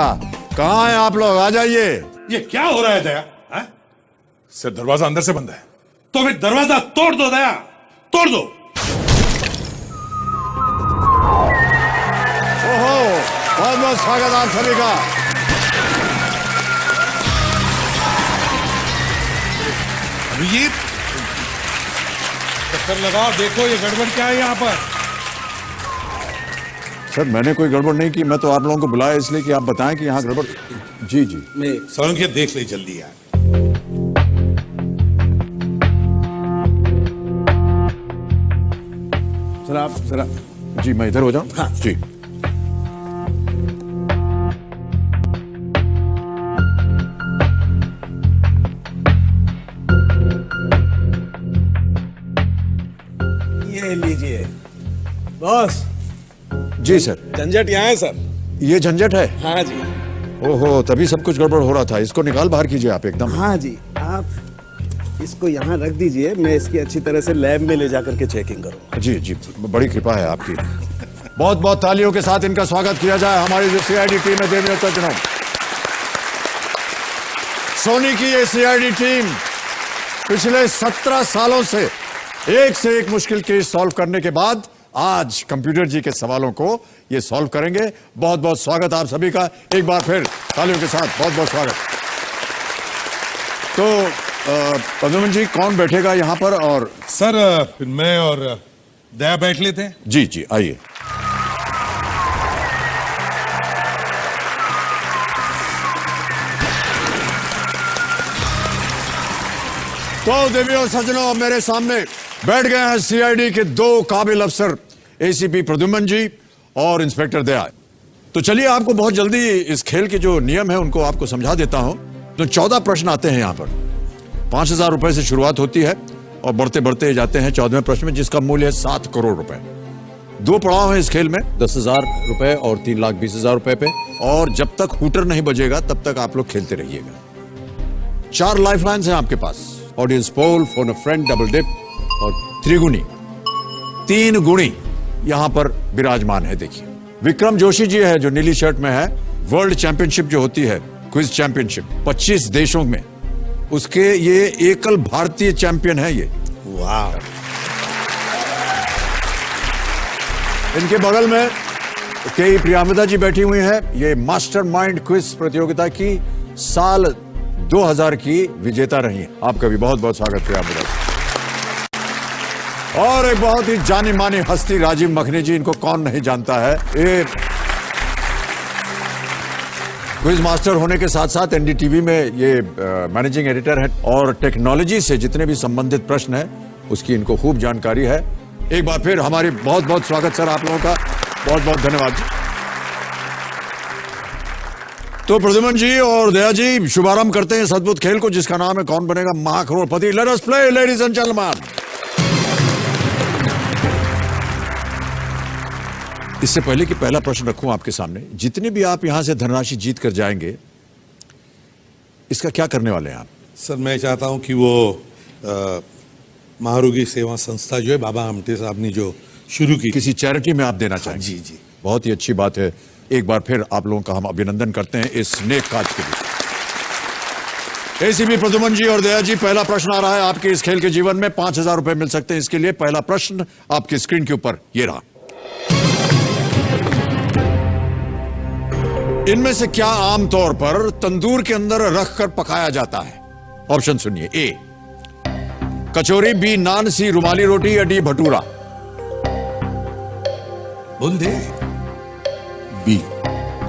कहाँ हैं आप लोग? आ जाइए। ये क्या हो रहा है दया? सर दरवाजा अंदर से बंद है। तो फिर दरवाजा तोड़ दो दया, तोड़ दो। ओहो, बहुत बहुत स्वागत आप सभी का। अभिजीत, चक्कर लगाओ, देखो ये गड़बड़ क्या है यहाँ पर। सर मैंने कोई गड़बड़ नहीं की, मैं तो आप लोगों को बुलाया इसलिए कि आप बताएं कि यहाँ गड़बड़। जी जी, मैं सोलंकी देख ले जल्दी यार। सर आप जरा, जी मैं इधर हो जाऊं? हाँ जी। ये लीजिए बॉस। जी सर। झंझट यहाँ है सर। ये झंझट है? हाँ जी। ओहो, तभी सब कुछ गड़बड़ हो रहा था। इसको निकाल बाहर कीजिए आप एकदम। हाँ जी, आप इसको यहाँ रख दीजिए, मैं इसकी अच्छी तरह से लैब में ले जाकर के चेकिंग करूँगा। जी जी, बड़ी कृपा है आपकी। बहुत बहुत तालियों के साथ इनका स्वागत किया जाए। हमारी जो सीआईडी टीम है, देवेंद्र सज्जनों, सोनी की ये सीआईडी टीम पिछले 17 सालों से एक मुश्किल केस सॉल्व करने के बाद आज कंप्यूटर जी के सवालों को ये सॉल्व करेंगे। बहुत बहुत स्वागत आप सभी का, एक बार फिर तालियों के साथ बहुत बहुत स्वागत। तो प्रद्युम्न जी कौन बैठेगा यहाँ पर? और सर फिर मैं और दया बैठ लेते हैं। जी जी आइए। तो देवियों सज्जनों, मेरे सामने बैठ गए हैं सीआईडी के दो काबिल अफसर, एसीपी प्रद्युम्न जी और इंस्पेक्टर दया। तो चलिए आपको बहुत जल्दी इस खेल के जो नियम है उनको आपको समझा देता हूं। तो 14 प्रश्न आते हैं यहाँ पर। 5,000 रुपए से शुरुआत होती है और बढ़ते बढ़ते जाते हैं 14वें प्रश्न में, जिसका मूल्य है 7 करोड़ रुपए। 2 पड़ाव हैं इस खेल में, 10,000 रुपए और 3,20,000 रुपए पे। और जब तक हूटर नहीं बजेगा तब तक आप लोग खेलते रहिएगा। 4 लाइफलाइंस हैं आपके पास, audience poll, phone a friend, double dip और त्रिगुणी। 3 गुणी यहां पर विराजमान है। देखिए विक्रम जोशी जी है जो नीली शर्ट में है। वर्ल्ड चैंपियनशिप जो होती है, क्विज चैंपियनशिप 25 देशों में, उसके ये एकल भारतीय चैंपियन है ये। वाह। इनके बगल में के प्रियंवदा जी बैठी हुई है। ये मास्टरमाइंड क्विज प्रतियोगिता की साल 2000 की विजेता रही है। आपका भी बहुत बहुत स्वागत प्रियंवदा। और एक बहुत ही जानी मानी हस्ती राजीव मखनी जी, इनको कौन नहीं जानता है। ये क्विज मास्टर होने के साथ साथ एनडीटीवी में ये मैनेजिंग एडिटर है और टेक्नोलॉजी से जितने भी संबंधित प्रश्न है उसकी इनको खूब जानकारी है। एक बार फिर हमारी बहुत बहुत स्वागत सर आप लोगों का, बहुत बहुत धन्यवाद। तो प्रद्युम्न जी और दया जी शुभारंभ करते हैं इस अद्भुत खेल को जिसका नाम है कौन बनेगा महाकरोड़पति। Let us play ladies and gentlemen. इससे पहले कि पहला प्रश्न रखूं आपके सामने, जितने भी आप यहां से धनराशि जीत कर जाएंगे इसका क्या करने वाले हैं आप? सर मैं चाहता हूं कि वो महारोगी सेवा संस्था जो है बाबा आमटे साहब ने जो शुरू की, किसी चैरिटी में आप देना चाहेंगे? जी जी, बहुत ही अच्छी बात है। एक बार फिर आप लोगों का हम अभिनंदन करते हैं इस नेक कार्य के लिए। एसीपी प्रद्युम्न जी और दया जी, पहला प्रश्न आ रहा है आपके इस खेल के जीवन में। 5,000 रुपए मिल सकते हैं इसके लिए। पहला प्रश्न आपकी स्क्रीन के ऊपर ये रहा। इनमें से क्या आमतौर पर तंदूर के अंदर रखकर पकाया जाता है? ऑप्शन सुनिए। ए कचौरी, बी नान, सी रुमाली रोटी या डी भटूरा? बोल दे।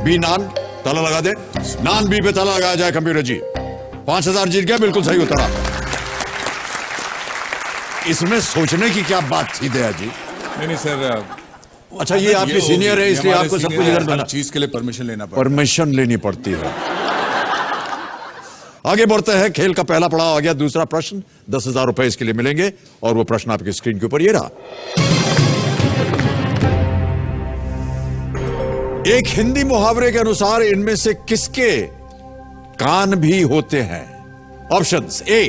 बी नान। ताला लगा दे। नान बी पे ताला लगाया जाए। कंप्यूटर जी 5,000 जीत गया, बिल्कुल सही उत्तर। इसमें सोचने की क्या बात थी दया जी? नहीं सर, अच्छा ये आपके सीनियर है इसलिए आपको सब कुछ इधर देना, चीज के लिए परमिशन लेना पड़ता है। परमिशन लेनी पड़ती है। आगे बढ़ते हैं, खेल का पहला पड़ाव आ गया। दूसरा प्रश्न 10,000 रुपए इसके लिए मिलेंगे और वो प्रश्न आपकी स्क्रीन के ऊपर ये रहा। एक हिंदी मुहावरे के अनुसार इनमें से किसके कान भी होते हैं? ऑप्शंस। ए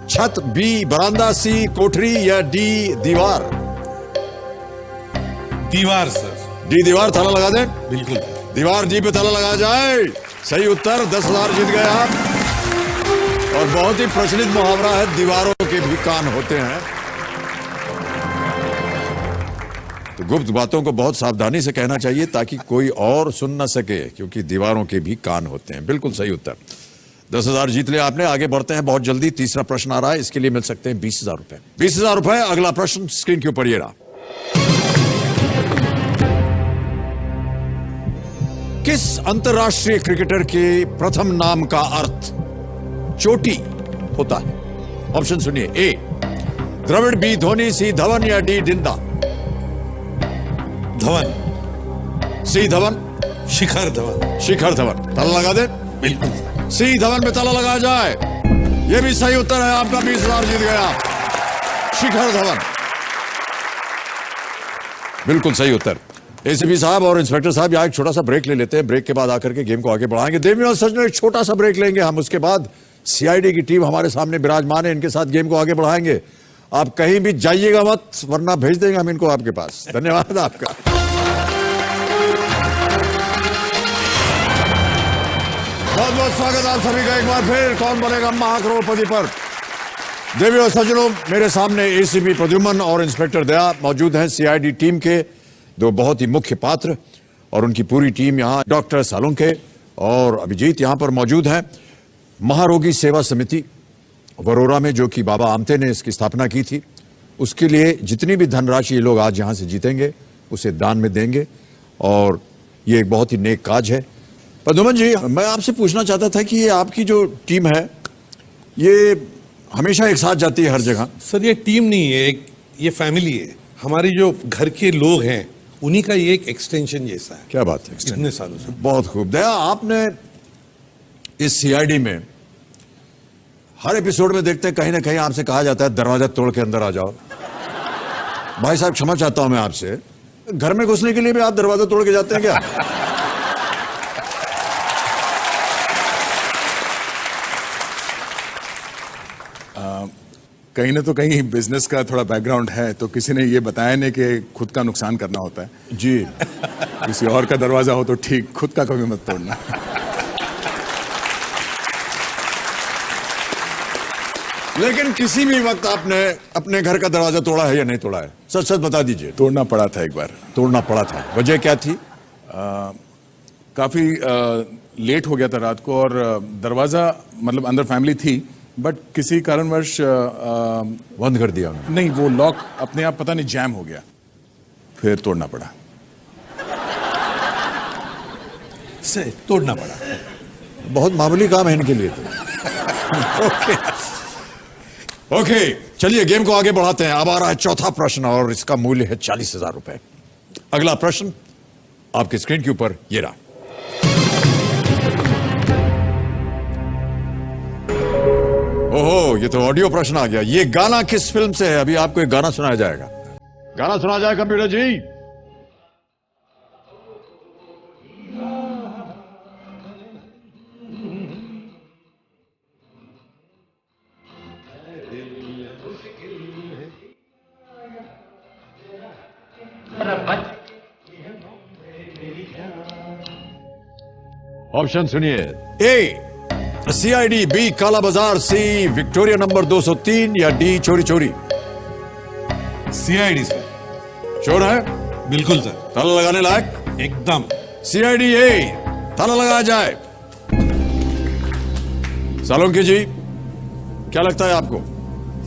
छत, बी बरामदा, सी कोठरी या डी दीवार? दीवार सर। डी दीवार। ताला लगा दें। बिल्कुल। दीवार जी पे ताला लगा जाए। सही उत्तर, 10,000 जीत गए आप। और बहुत ही प्रचलित मुहावरा है, दीवारों के भी कान होते हैं। तो गुप्त बातों को बहुत सावधानी से कहना चाहिए ताकि कोई और सुन न सके, क्योंकि दीवारों के भी कान होते हैं। बिल्कुल सही उत्तर। 10,000 जीत लिया आपने। आगे बढ़ते हैं बहुत जल्दी। तीसरा प्रश्न आ रहा है, इसके लिए मिल सकते हैं 20,000 रुपए। 20,000 रुपए। अगला प्रश्न स्क्रीन के ऊपर ये रहा। किस अंतरराष्ट्रीय क्रिकेटर के प्रथम नाम का अर्थ चोटी होता है? ऑप्शन सुनिए। ए द्रविड़, बी धोनी, सी धवन या डी डिंडा? धवन। सी धवन। शिखर धवन। शिखर धवन। ताला लगा दे। बिल्कुल। सी धवन में ताला लगाया जाए। यह भी सही उत्तर है आपका। 20,000 जीत गया। शिखर धवन, बिल्कुल सही उत्तर। एसीपी साहब और इंस्पेक्टर साहब यहाँ एक छोटा सा ब्रेक ले लेते हैं। ब्रेक के बाद आकर के गेम को आगे बढ़ाएंगे। देवी और सज्जनों, एक छोटा सा ब्रेक लेंगे हम। उसके बाद सीआईडी की टीम हमारे सामने विराजमान है, इनके साथ गेम को आगे बढ़ाएंगे। आप कहीं भी जाइएगा मत, वरना भेज देंगे हम इनको आपके पास। धन्यवाद आपका। बहुत बहुत स्वागत आप सभी का एक बार फिर। कौन बनेगा महाकरोड़पति पर। देवी और सज्जनों, मेरे सामने एसीपी प्रद्युमन और इंस्पेक्टर दया मौजूद हैं, सीआईडी टीम के दो बहुत ही मुख्य पात्र, और उनकी पूरी टीम यहाँ। डॉक्टर सालुंखे और अभिजीत यहाँ पर मौजूद हैं। महारोगी सेवा समिति वरोरा में, जो कि बाबा आमटे ने इसकी स्थापना की थी, उसके लिए जितनी भी धनराशि ये लोग आज यहाँ से जीतेंगे उसे दान में देंगे, और ये एक बहुत ही नेक काज है। प्रद्युमन जी, मैं आपसे पूछना चाहता था कि ये आपकी जो टीम है, ये हमेशा एक साथ जाती है हर जगह? सर, ये टीम नहीं है, ये फैमिली है। हमारी जो घर के लोग हैं उन्हीं का ये एक एक्सटेंशन जैसा है। क्या बात है। इतने सालों से। बहुत खूब। दया, आपने इस सीआईडी में हर एपिसोड में देखते हैं कहीं ना कहीं आपसे कहा जाता है दरवाजा तोड़ के अंदर आ जाओ। भाई साहब, क्षमा चाहता हूं मैं आपसे, घर में घुसने के लिए भी आप दरवाजा तोड़ के जाते हैं क्या? कहीं ना तो कहीं बिजनेस का थोड़ा बैकग्राउंड है, तो किसी ने ये बताया नहीं कि खुद का नुकसान करना होता है जी। किसी और का दरवाजा हो तो ठीक, खुद का कभी मत तोड़ना। लेकिन किसी भी वक्त आपने अपने घर का दरवाजा तोड़ा है या नहीं तोड़ा है? सच सच बता दीजिए। तोड़ना पड़ा था एक बार। तोड़ना पड़ा था, वजह क्या थी? काफी लेट हो गया था रात को, और दरवाजा मतलब अंदर फैमिली थी, बट किसी कारणवश बंद कर दिया उन्होंने? नहीं, वो लॉक अपने आप पता नहीं जैम हो गया, फिर तोड़ना पड़ा। से तोड़ना पड़ा। बहुत मामूली काम है इनके लिए तो। ओके, चलिए गेम को आगे बढ़ाते हैं। अब आ रहा है चौथा प्रश्न, और इसका मूल्य है 40,000 रुपए। अगला प्रश्न आपके स्क्रीन के ऊपर ये रहा। ओहो, ये तो ऑडियो प्रश्न आ गया। ये गाना किस फिल्म से है? अभी आपको एक गाना सुनाया जाएगा। गाना सुनाया जाए कंप्यूटर जी। ऑप्शन सुनिए। ए सीआईडी, बी काला बाजार, सी विक्टोरिया नंबर 203 या डी चोरी चोरी? CID sir. चोर है? बिल्कुल सर। ताला लगाने लायक? एकदम। सीआईडी ए, ताला लगाया जाए। सालुंखे जी, क्या लगता है आपको?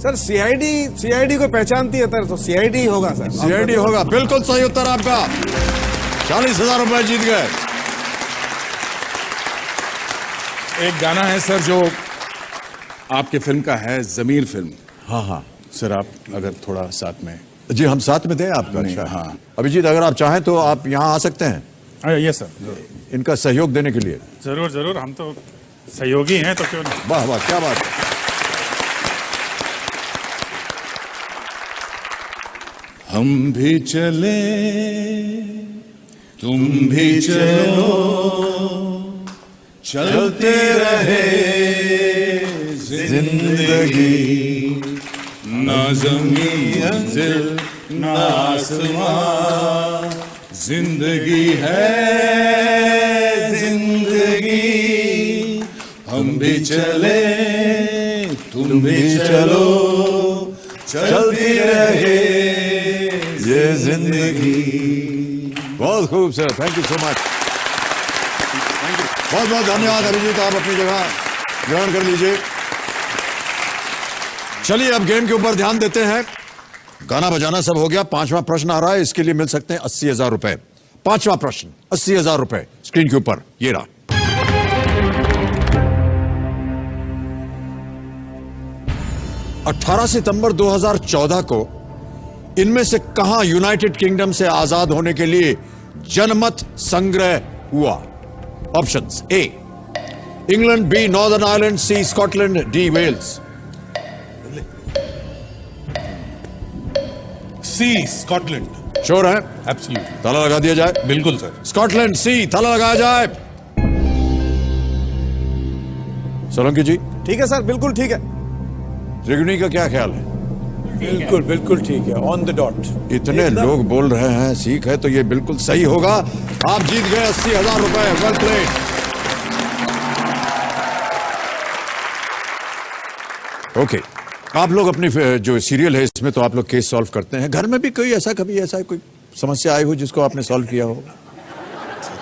सर सीआईडी को पहचानती है सर, तो सीआईडी होगा सर। सीआईडी होगा, बिल्कुल सही उत्तर आपका। 40,000 रुपए जीत गए। एक गाना है सर जो आपके फिल्म का है, जमीर फिल्म। हाँ हाँ सर, आप अगर थोड़ा साथ में। जी, हम साथ में दें आपका? नहीं, अच्छा हाँ। अभिजीत, अगर आप चाहें तो आप यहाँ आ सकते हैं यस सर, इनका सहयोग देने के लिए। जरूर जरूर, हम तो सहयोगी हैं तो क्यों नहीं। वाह वाह, क्या बात है। हम भी चले तुम भी चलो, चलते रहे जिंदगी, ना ज़मीन मंजिल ना आसमां, जिंदगी है जिंदगी, हम भी चले तुम भी चलो, चलती रहे ये जिंदगी। बहुत खूब sir, thank you so much. बहुत बहुत धन्यवाद अभिजीत, आप अपनी जगह ग्रहण कर लीजिए। चलिए अब गेम के ऊपर ध्यान देते हैं। गाना बजाना सब हो गया, पांचवा प्रश्न आ रहा है, इसके लिए मिल सकते हैं 80,000 रुपए। पांचवा प्रश्न 80,000 रुपए स्क्रीन के ऊपर ये रहा। 18 सितंबर 2014 को इनमें से कहां यूनाइटेड किंगडम से आजाद होने के लिए जनमत संग्रह हुआ? Options: A England, B Northern Ireland, C Scotland, D Wales. C Scotland. Sure है? एब्सोल्युटली। ताला लगा दिया जाए। बिल्कुल सर। स्कॉटलैंड सी, ताला लगाया जाए। सोलंकी जी, ठीक है सर, बिल्कुल ठीक है। त्रिगुणी का क्या ख्याल है? बिल्कुल बिल्कुल ठीक है, ऑन द डॉट। इतने लोग बोल रहे हैं ठीक है, तो ये बिल्कुल सही होगा। आप जीत गए 80,000 रुपए। Well played. ओके, आप लोग अपनी जो सीरियल है इसमें तो आप लोग केस सॉल्व करते हैं। घर में भी कोई ऐसा, कभी ऐसा कोई समस्या आई हो जिसको आपने सॉल्व किया हो?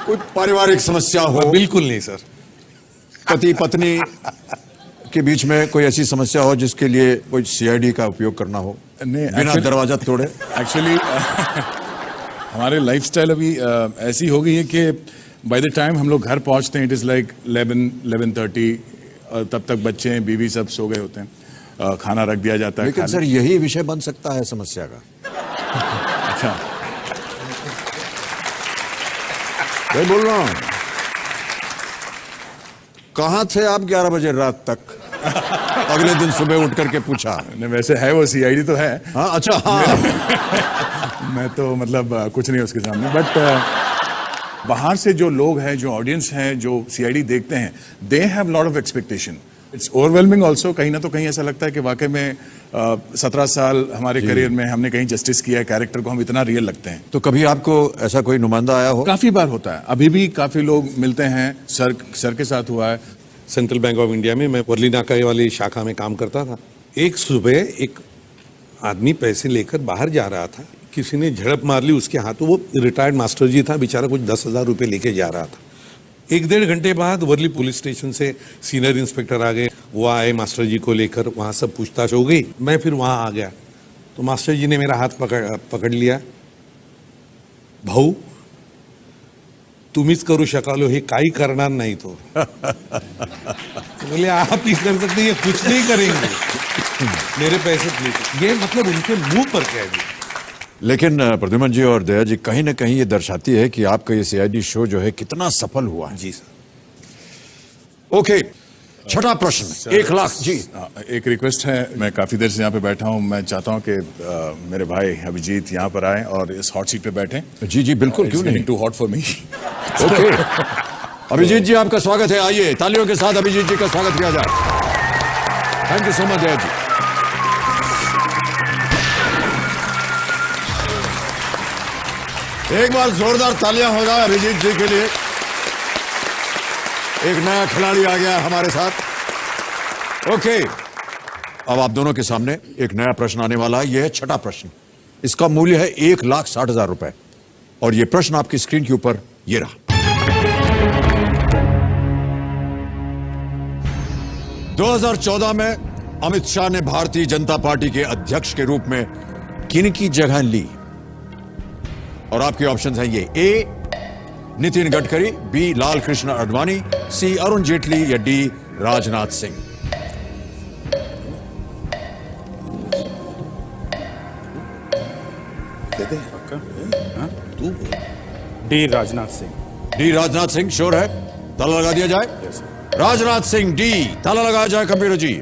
कोई पारिवारिक समस्या हो? बिल्कुल नहीं सर। पति पत्नी के बीच में कोई ऐसी समस्या हो जिसके लिए कोई सीआईडी का उपयोग करना हो, नहीं, बिना दरवाजा तोड़े? एक्चुअली हमारे लाइफस्टाइल अभी ऐसी हो गई है कि बाय द टाइम हम लोग घर पहुंचते हैं इट इज़ लाइक 11:30, और तब तक बच्चे बीवी सब सो गए होते हैं, खाना रख दिया जाता है। लेकिन सर यही विषय बन सकता है समस्या का। अच्छा, मैं बोल रहा हूं, कहां थे आप 11 बजे रात तक? अगले दिन सुबह उठ करके पूछा। नहीं वैसे है वो सीआईडी तो है। हाँ, अच्छा, हाँ। मैं तो मतलब कुछ नहीं उसके सामने, बट बाहर से जो लोग हैं, जो ऑडियंस हैं, जो सीआईडी देखते हैं, they have lot of expectation. It's overwhelming also. कहीं ना तो कहीं ऐसा लगता है कि वाकई में 17 साल हमारे करियर में हमने कहीं जस्टिस किया है, कैरेक्टर को हम इतना रियल लगते हैं। तो कभी आपको ऐसा कोई नुमाइंदा आया हो? काफी बार होता है, अभी भी काफी लोग मिलते हैं। सर के साथ हुआ है। सेंट्रल बैंक ऑफ इंडिया में मैं वर्ली नाका वाली शाखा में काम करता था। एक सुबह एक आदमी पैसे लेकर बाहर जा रहा था, किसी ने झड़प मार ली उसके हाथों। वो रिटायर्ड मास्टर जी था बेचारा, कुछ 10,000 रुपये लेके जा रहा था। 1-1.5 घंटे बाद वर्ली पुलिस स्टेशन से सीनियर इंस्पेक्टर आ गए। वो आए मास्टर जी को लेकर, वहाँ सब पूछताछ हो गई। मैं फिर वहाँ आ गया तो मास्टर जी ने मेरा हाथ पकड़ लिया। भाऊ तुम्हीच करू शकालो, हे काही करणार नाही तो। बोले आप ही कर सकते, ये कुछ नहीं करेंगे, मेरे पैसे प्लीज। ये मतलब उनके मुंह पर कह दिया। लेकिन प्रद्युमन जी और दया जी, कहीं ना कहीं ये दर्शाती है कि आपका ये सीआईडी शो जो है कितना सफल हुआ है। जी सर। ओके, छठा प्रश्न 1 लाख। जी, एक रिक्वेस्ट है, मैं काफी देर से यहाँ पे बैठा हूँ, मैं चाहता हूँ कि मेरे भाई अभिजीत यहाँ पर आए और इस हॉट सीट पे बैठें। जी जी बिल्कुल, क्यों नहीं। Too hot for me. Okay, Abhijeet ji आपका स्वागत है। आइए तालियों के साथ अभिजीत जी का स्वागत किया जाए। थैंक यू सो मच दया जी। एक बार जोरदार तालियां हो जाए अभिजीत जी के लिए। एक नया खिलाड़ी आ गया हमारे साथ। ओके, अब आप दोनों के सामने एक नया प्रश्न आने वाला है। यह है छठा प्रश्न। इसका मूल्य है 1,60,000 रुपए और यह प्रश्न आपकी स्क्रीन के ऊपर ये रहा। 2014 में अमित शाह ने भारतीय जनता पार्टी के अध्यक्ष के रूप में किनकी जगह ली? और आपके ऑप्शंस हैं ये: ए नितिन गडकरी, बी लाल कृष्ण आडवाणी, सी अरुण जेटली या D Rajnath Singh. D Rajnath Singh. D Rajnath Singh sure है? ताला लगा दिया जाए। राजनाथ सिंह डी, ताला लगाया जाए कंप्यूटर जी।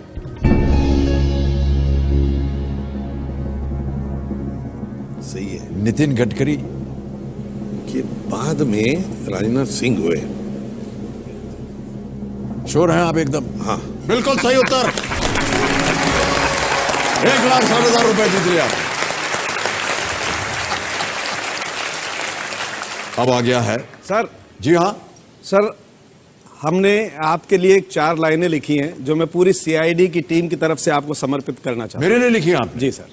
सही है। नितिन गडकरी के बाद में राजनाथ सिंह हुए। श्योर हैं आप एकदम? हाँ। बिल्कुल सही उत्तर। 1,60,000 रुपए जीत लिया। अब आ गया है। सर जी हाँ, सर हमने आपके लिए 4 लाइनें लिखी हैं जो मैं पूरी सीआईडी की टीम की तरफ से आपको समर्पित करना चाहता मेरे लिए लिखी आपने? हूं। जी सर।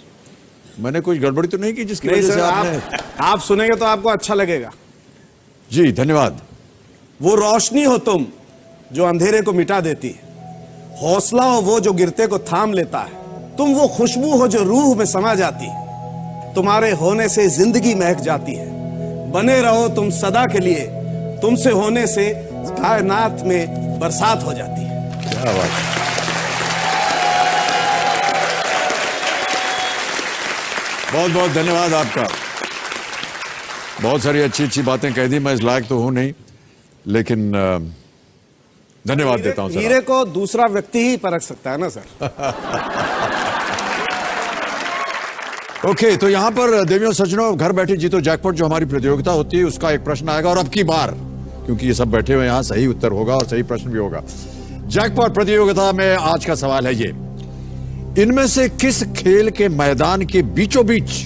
मैंने कुछ गड़बड़ी तो नहीं की जिसकी नहीं वजह सर, से आपने? आप सुनेंगे तो आपको अच्छा लगेगा। जी धन्यवाद। वो रोशनी हो तुम जो अंधेरे को मिटा देती है, हौसला हो वो जो गिरते को थाम लेता है, तुम वो खुशबू हो जो रूह में समा जाती है, तुम्हारे होने से जिंदगी महक जाती है, बने रहो तुम सदा के लिए, तुमसे होने से कायनात में बरसात हो जाती है। क्या बात है। बहुत बहुत धन्यवाद आपका। बहुत सारी अच्छी अच्छी बातें कह दी, मैं इस लायक तो हूं नहीं, लेकिन धन्यवाद देता हूं सर। हीरे को दूसरा व्यक्ति ही परख सकता है ना सर। ओके, तो यहां पर देवियों सज्जनों, घर बैठे जीतो जैकपॉट जो हमारी प्रतियोगिता होती है उसका एक प्रश्न आएगा, और अब की बार क्योंकि ये सब बैठे हुए यहां सही उत्तर होगा और सही प्रश्न भी होगा। जैकपॉट प्रतियोगिता में आज का सवाल है ये: इनमें से किस खेल के मैदान के बीचों बीच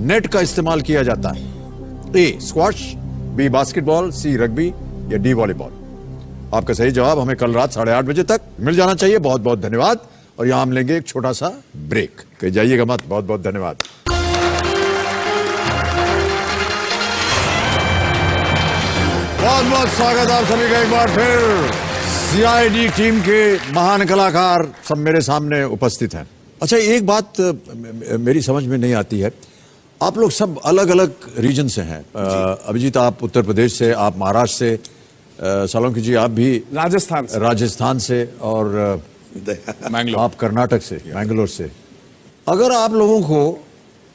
नेट का इस्तेमाल किया जाता है? ए स्क्वॉश, बी बास्केटबॉल, सी रग्बी या डी वॉलीबॉल? आपका सही जवाब हमें कल रात 8:30 बजे तक मिल जाना चाहिए। बहुत बहुत धन्यवाद। और यहां हम लेंगे एक छोटा सा ब्रेक, कहीं जाइएगा मत। बहुत बहुत धन्यवाद। बहुत बहुत स्वागत आप सभी का एक बार फिर। सीआईडी टीम के महान कलाकार सब मेरे सामने उपस्थित हैं। अच्छा, एक बात मेरी समझ में नहीं आती है, आप लोग सब अलग अलग रीजन से हैं। अभिजीत आप उत्तर प्रदेश से, आप महाराष्ट्र से, सोलंकी जी आप भी राजस्थान से, और मैंगलोर, आप कर्नाटक से, मैंगलोर से। अगर आप लोगों को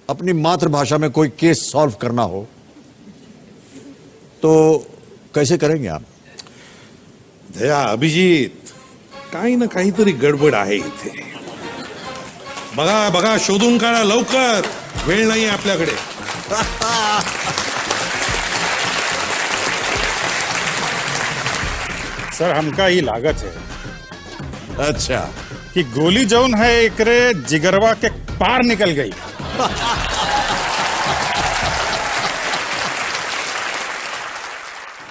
अपनी मातृभाषा में कोई केस सॉल्व करना हो तो कैसे करेंगे आप? दया, अभिजीत, काही ना काहीतरी गडबड आहे इथे. बघा बघा, शोधून काढा लवकर, वेळ नाही आपल्याकडे. सर हमका ही लागत है अच्छा, कि गोली जौन है एकरे जिगरवा के पार निकल गई.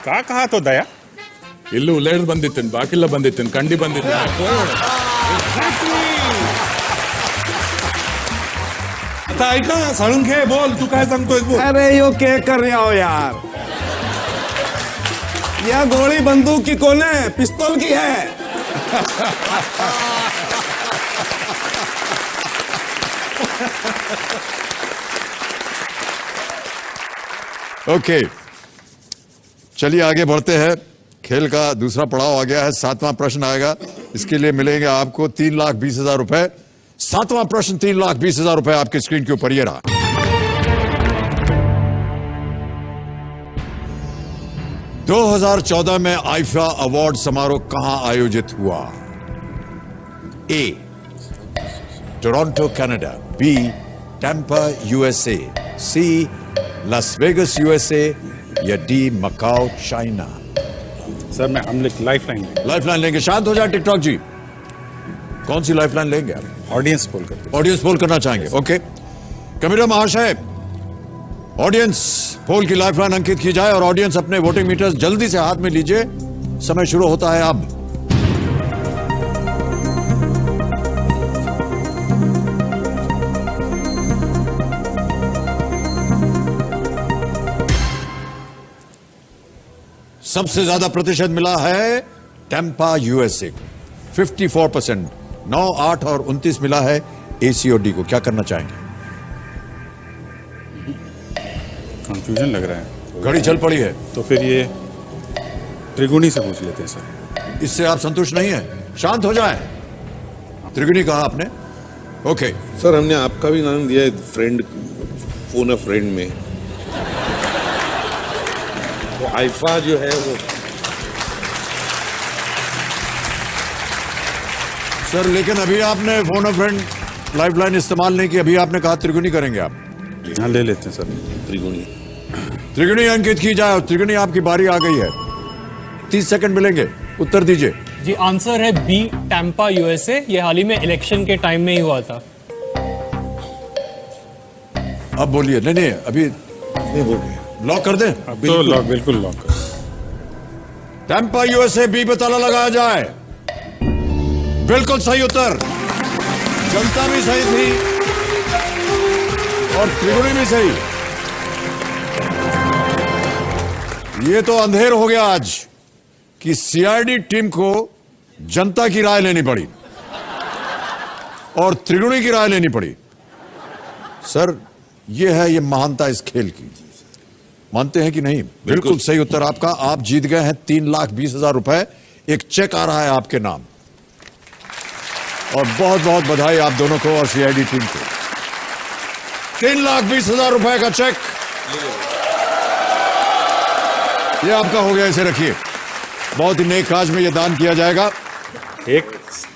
का कहा तो दया? ಇಲ್ಲೂ ಉಲ್ಲೇಡ್ ಬಂದಿತ್ತೇನೆ, ಬಾಕಿಲ್ಲ ಬಂದಿತ್ತೇನೆ, ಕಂಡಿ ಬಂದಿತ್ತೇನೆ. आता ऐका, साळुंखे बोल, तू काय सांगतोय बोल. अरे यो क्या कर रहे हो यार? यह गोली बंदूक की कौन है? पिस्तौल की है। ओके, चलिए आगे बढ़ते हैं। खेल का दूसरा पड़ाव आ गया है। 7वां प्रश्न आएगा, इसके लिए मिलेंगे आपको 3,20,000 रुपए। 7वां प्रश्न 3,20,000 रुपए आपके स्क्रीन के ऊपर ये रहा। – 2014 में आईफा अवार्ड समारोह कहां आयोजित हुआ? A Toronto Canada, B Tampa USA, C Las Vegas USA या डी मकाओ चाइना? सर मैं हम लाइफलाइन लाइफलाइन लेंगे। शांत हो जाए टिकटॉक जी, कौन सी लाइफलाइन लेंगे आप? ऑडियंस पोल करते. ऑडियंस पोल करना चाहेंगे? ओके, कमिश्नर महाशय, ऑडियंस पोल की लाइफलाइन अंकित की जाए और ऑडियंस अपने वोटिंग मीटर्स जल्दी से हाथ में लीजिए। समय शुरू होता है अब। सबसे ज्यादा प्रतिशत मिला है टैम्पा यूएसए को, 54%। 9, 8 और 29 मिला है एसी और डी को। क्या करना चाहेंगे? कंफ्यूजन लग रहा है. घड़ी चल पड़ी है, तो फिर ये त्रिगुणी से पूछ लेते हैं सर. इससे आप संतुष्ट नहीं है? शांत हो जाए। त्रिगुणी कहा आपने? ओके, सर हमने आपका भी नाम दिया है फ्रेंड, फोन अ फ्रेंड में. वो आईफा जो है वो सर, लेकिन अभी आपने फोन अ फ्रेंड लाइफलाइन इस्तेमाल नहीं की, अभी आपने कहा त्रिगुणी करेंगे आप। हाँ ले लेते हैं सर. त्रिगुणी. त्रिगुणी अंकित की जाए। त्रिगुणी आपकी बारी आ गई है, 30 सेकंड मिलेंगे, उत्तर दीजिए। जी आंसर है बी टैम्पा यूएसए। ये हाल ही में इलेक्शन के टाइम में ही हुआ था। अब बोलिए। नहीं नहीं, अभी नहीं बोल रहे. लॉक कर दें? अब तो लॉक, बिल्कुल लॉक कर। टैम्पा यूएसए बी पे ताला लगाया जाए। बिल्कुल सही उत्तर। जनता भी सही थी और त्रिगुणी भी सही। ये तो अंधेर हो गया आज कि सीआईडी टीम को जनता की राय लेनी पड़ी और त्रिगुणी की राय लेनी पड़ी। सर, ये है ये महानता इस खेल की। मानते हैं कि नहीं? बिल्कुल सही उत्तर आपका। आप जीत गए हैं 3,20,000 रुपए। एक चेक आ रहा है आपके नाम और बहुत बहुत बधाई आप दोनों को और सीआईडी टीम को। 3,20,000 रुपए का चेक ये आपका हो गया। इसे रखिए। बहुत ही नेक काज में ये दान किया जाएगा। एक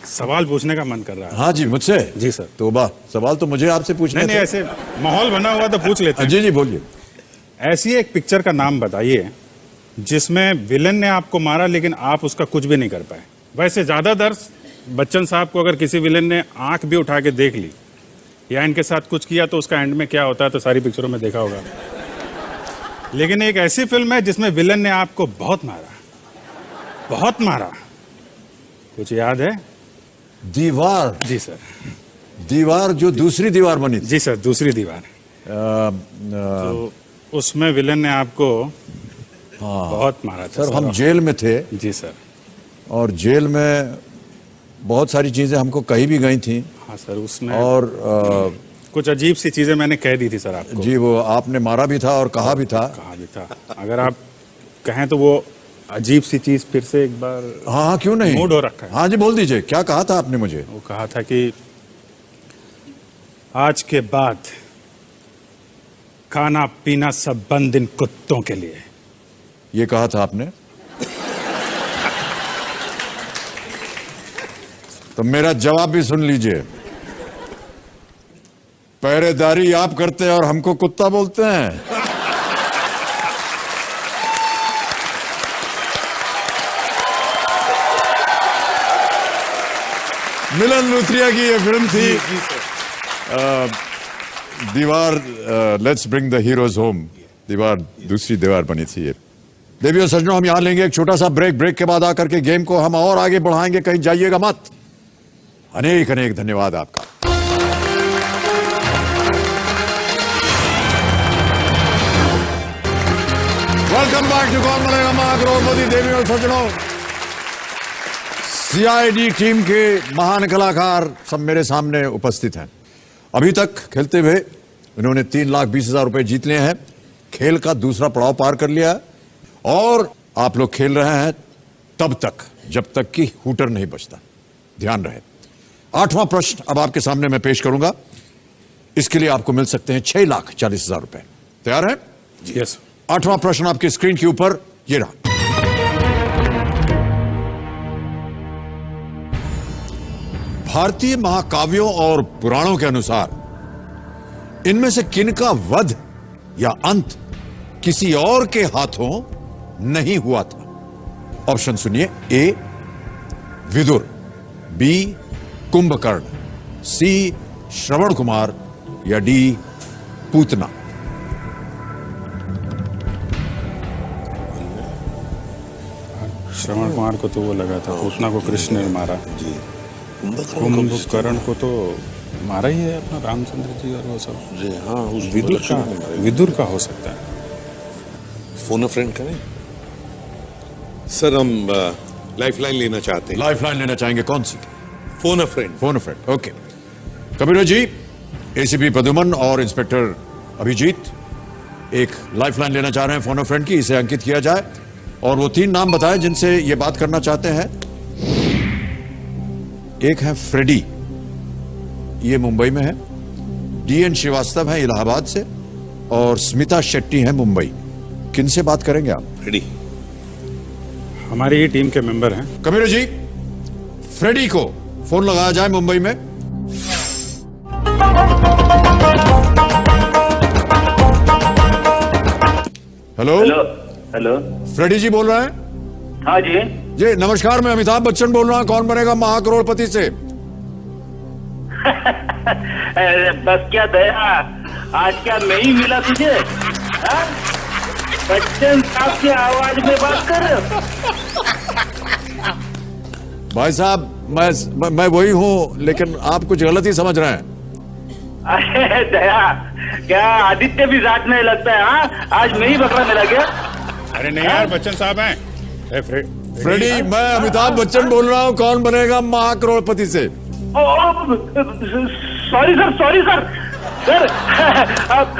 सवाल पूछने का मन कर रहा है। हाँ जी, मुझसे? जी सर। तो सवाल तो मुझे आपसे पूछना नहीं, ऐसे माहौल बना हुआ तो पूछ लेते हैं। जी जी, बोलिए। ऐसी एक पिक्चर का नाम बताइए जिसमें विलन ने आपको मारा लेकिन आप उसका कुछ भी नहीं कर पाए। वैसे ज्यादातर बच्चन साहब को अगर किसी विलन ने आंख भी उठा के देख ली या इनके साथ कुछ किया तो उसका एंड में क्या होता है तो सारी पिक्चरों में देखा होगा। लेकिन एक ऐसी फिल्म है जिसमें विलन ने आपको बहुत मारा। कुछ याद है? दीवार। जी सर। दीवार जो दूसरी दीवार बनी थी। जी सर, दूसरी दीवार। तो उसमें विलन ने आपको बहुत मारा था। सर, हम जेल में थे। जी सर। और जेल में बहुत सारी चीजें हमको कही भी गई थी। हाँ सर, उसमें और कुछ अजीब सी चीजें मैंने कह दी थी सर आपको। जी, वो आपने मारा भी था और कहा भी था। अगर आप कहें तो वो अजीब सी चीज फिर से एक बार। हाँ, क्यों नहीं? मूड हो रखा है। हाँ जी, बोल दीजिए। क्या कहा था आपने मुझे? वो कहा था कि आज के बाद खाना पीना सब बंद इन कुत्तों के लिए। ये कहा था आपने? तो मेरा जवाब भी सुन लीजिए। पहरेदारी आप करते हैं और हमको कुत्ता बोलते हैं। मिलन लूथरिया की ये फिल्म थी दीवार। Let's bring the heroes home. दीवार दूसरी दीवार बनी थी ये। देवियों सज्जनों, हम यहां लेंगे एक छोटा सा ब्रेक के बाद आकर के गेम को हम और आगे बढ़ाएंगे। कहीं जाइएगा मत। अनेक अनेक धन्यवाद आपका। वेलकम बैक टू कौन बनेगा महाकरोड़पति। देवियों और सज्जनों, सीआईडी टीम के महान कलाकार सब मेरे सामने उपस्थित हैं। अभी तक खेलते हुए इन्होंने 3,20,000 रुपए जीत लिए हैं। खेल का दूसरा पड़ाव पार कर लिया और आप लोग खेल रहे हैं तब तक जब तक कि हूटर नहीं बजता। ध्यान रहे। 8वां प्रश्न अब आपके सामने मैं पेश करूंगा। इसके लिए आपको मिल सकते हैं 6,40,000 रुपए। तैयार है? यस। 8वां प्रश्न आपके स्क्रीन के ऊपर ये रहा। भारतीय महाकाव्यों और पुराणों के अनुसार इनमें से किनका वध या अंत किसी और के हाथों नहीं हुआ था? ऑप्शन सुनिए। ए विदुर, बी कुंभकर्ण, सी श्रवण कुमार या डी पूतना। श्रवण कुमार को तो वो लगा था, पूतना को कृष्ण ने मारा। कुंभकर्ण को तो मारा ही है अपना रामचंद्र जी और वो सब। हाँ, उस विदुर का हो सकता है। फोन अ फ्रेंड करें सर। हम लाइफलाइन लेना चाहते हैं। लाइफलाइन लेना चाहेंगे? कौन सी? Phone a friend. Phone a friend. Okay. Kabir ji, ACP Pradyuman और इंस्पेक्टर अभिजीत एक लाइफलाइन लेना चाह रहे हैं फोन अ फ्रेंड की। इसे अंकित किया जाए और वो 3 नाम बताएं जिनसे ये बात करना चाहते हैं। एक है फ्रेडी, ये मुंबई में है। डीएन श्रीवास्तव है इलाहाबाद से और स्मिता शेट्टी है मुंबई। किनसे बात करेंगे आप? फ्रेडी हमारी ही टीम के मेंबर हैं। कबीर जी, फ्रेडी को फोन लगाया जाए मुंबई में। Hello hello. फ्रेडी जी बोल रहे हैं? हाँ जी। जी नमस्कार, मैं अमिताभ बच्चन बोल रहा हूँ कौन बनेगा महाकरोड़पति से। बस क्या दया, आज क्या नहीं मिला तुझे? बच्चन साहब की आवाज में बात कर रहे हो? भाई साहब मैं वही हूँ, लेकिन आप कुछ गलत ही समझ रहे हैं। अरे दया, क्या आदित्य भी रात में लगता है? हाँ, आज मैं ही बकरा मिला गया। अरे नहीं यार, बच्चन साहब हैं। फ्रेडी, मैं अमिताभ बच्चन बोल रहा हूँ, कौन बनेगा महाकरोड़पति से। सॉरी सर सर,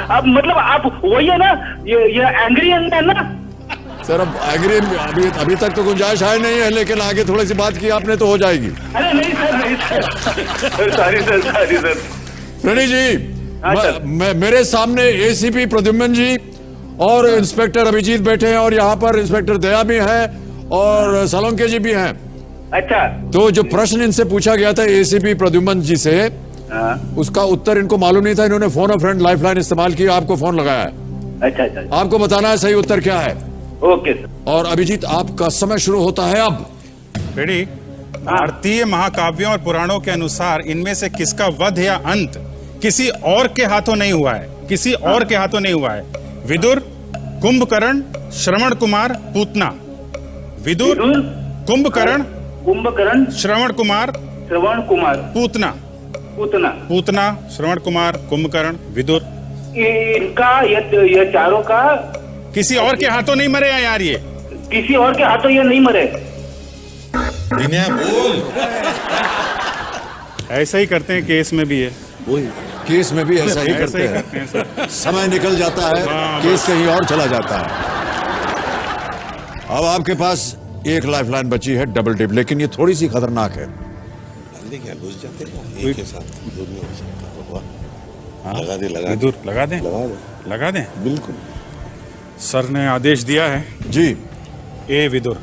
अब मतलब आप वही है ना, ये एंग्री है ना? सर अब एग्री अभी तक तो गुंजाइश है नहीं है, लेकिन आगे थोड़ी सी बात की आपने तो हो जाएगी। अरे नहीं सर, सॉरी सर। फ्रेडी जी, मेरे सामने एसीपी प्रद्युम्न जी और इंस्पेक्टर अभिजीत बैठे हैं, और यहाँ पर इंस्पेक्टर दया भी है और सोलंके जी भी हैं। अच्छा, तो जो प्रश्न इनसे पूछा गया था एसीपी प्रद्युम्न जी से, उसका उत्तर इनको मालूम नहीं था। इन्होंने फोन अ फ्रेंड लाइफलाइन इस्तेमाल की, आपको फोन लगाया है। अच्छा, आपको बताना है सही उत्तर क्या है। Okay sir. और अभिजीत, आपका समय शुरू होता है अब। रेडी? भारतीय महाकाव्यों और पुराणों के अनुसार इनमें से किसका वध या अंत किसी और के हाथों नहीं हुआ है? किसी और के हाथों नहीं हुआ है। विदुर, कुंभकर्ण, श्रवण कुमार, पूतना। विदुर, कुंभकर्ण, श्रवण कुमार, पूतना। श्रवण कुमार, कुंभकर्ण, विदुर। इनका ये चारों का किसी और के हाथों नहीं मरे हैं यार, ये किसी और के हाथों ये नहीं मरे। बोल। ऐसा ही करते हैं, केस में भी है। वही केस में भी ऐसा ही करते हैं। समय निकल जाता है, केस कहीं और चला जाता है। अब आपके पास एक लाइफलाइन बची है, डबल डिप, लेकिन ये थोड़ी सी खतरनाक है। क्या घुस जाते हैं एक के साथ, दूर नहीं हो सकता। लगा दे। लगा दें। बिल्कुल। सर ने आदेश दिया है जी। A Vidur.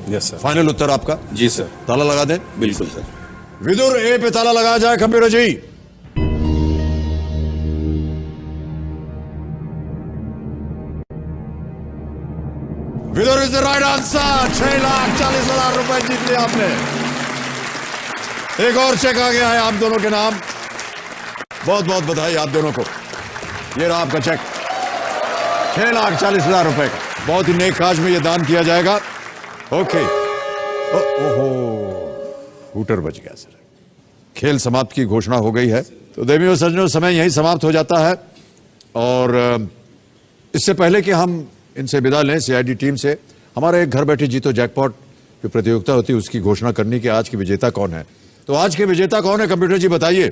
Yes sir. Final उत्तर आपका? जी सर। ताला लगा दें? बिल्कुल सर। विदुर ए पे ताला लगाया जाए computer ji. Vidur is the right answer. 6,40,000 रुपए जीत लिया आपने। एक और चेक आ गया है आप दोनों के नाम। बहुत बहुत बधाई आप दोनों को। ये रहा आपका चेक, 6,40,000 रुपए का। बहुत ही नेक काज में ये दान किया जाएगा। ओके। ओहो, हूटर बच गया सर। खेल समाप्त की घोषणा हो गई है। तो देवियों और सज्जनों, समय यही समाप्त हो जाता है। और इससे पहले कि हम इनसे विदा लें सीआईडी टीम से, हमारा एक घर बैठे जीतो जैकपॉट की प्रतियोगिता होती है, उसकी घोषणा करनी कि आज की विजेता कौन है। तो आज के विजेता कौन है, कंप्यूटर जी बताइए।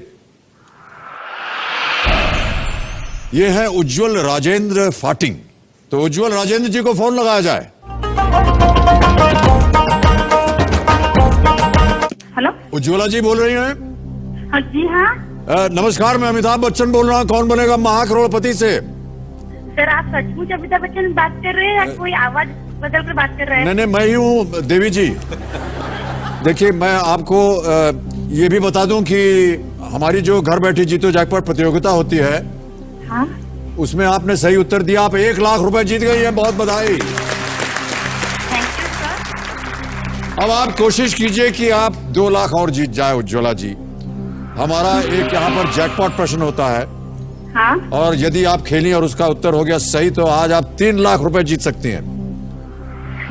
ये है उज्जवल राजेंद्र फाटिंग। तो उज्जवल राजेंद्र जी को फोन लगाया जाए। हेलो, उज्ज्वला जी बोल रही हैं? जी हाँ नमस्कार, मैं अमिताभ बच्चन बोल रहा हूँ। कौन बनेगा महाकरोड़पति से? सर, आप सचमुच अमिताभ बच्चन बात कर रहे हैं या कोई आवाज बदल कर बात कर रहे हैं? नहीं, मैं ही हूँ देवी जी। देखिए, मैं आपको ये भी बता दूं कि हमारी जो घर बैठी जीतो जैकपॉट प्रतियोगिता होती है, हाँ? उसमें आपने सही उत्तर दिया। आप 1,00,000 रुपए जीत गई हैं। बहुत बधाई। Thank you sir. अब आप कोशिश कीजिए कि आप 2,00,000 और जीत जाए उज्ज्वला जी। हमारा एक यहाँ पर जैकपॉट प्रश्न होता है, हाँ? और यदि आप खेली और उसका उत्तर हो गया सही, तो आज आप 3,00,000 रुपए जीत सकती हैं।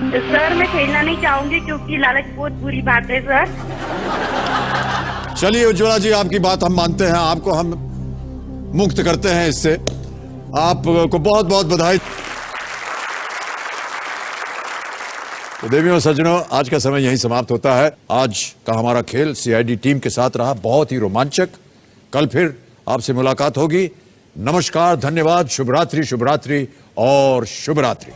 सर, मैं खेलना नहीं चाहूंगी क्योंकि लालच बहुत बुरी बात है सर। चलिए उज्ज्वला जी, आपकी बात हम मानते हैं, आपको हम मुक्त करते हैं इससे। आपको बहुत बहुत बधाई। तो देवियों और सज्जनों, आज का समय यहीं समाप्त होता है। आज का हमारा खेल सीआईडी टीम के साथ रहा बहुत ही रोमांचक। कल फिर आपसे मुलाकात होगी। नमस्कार, धन्यवाद, शुभ रात्रि और शुभ रात्रि।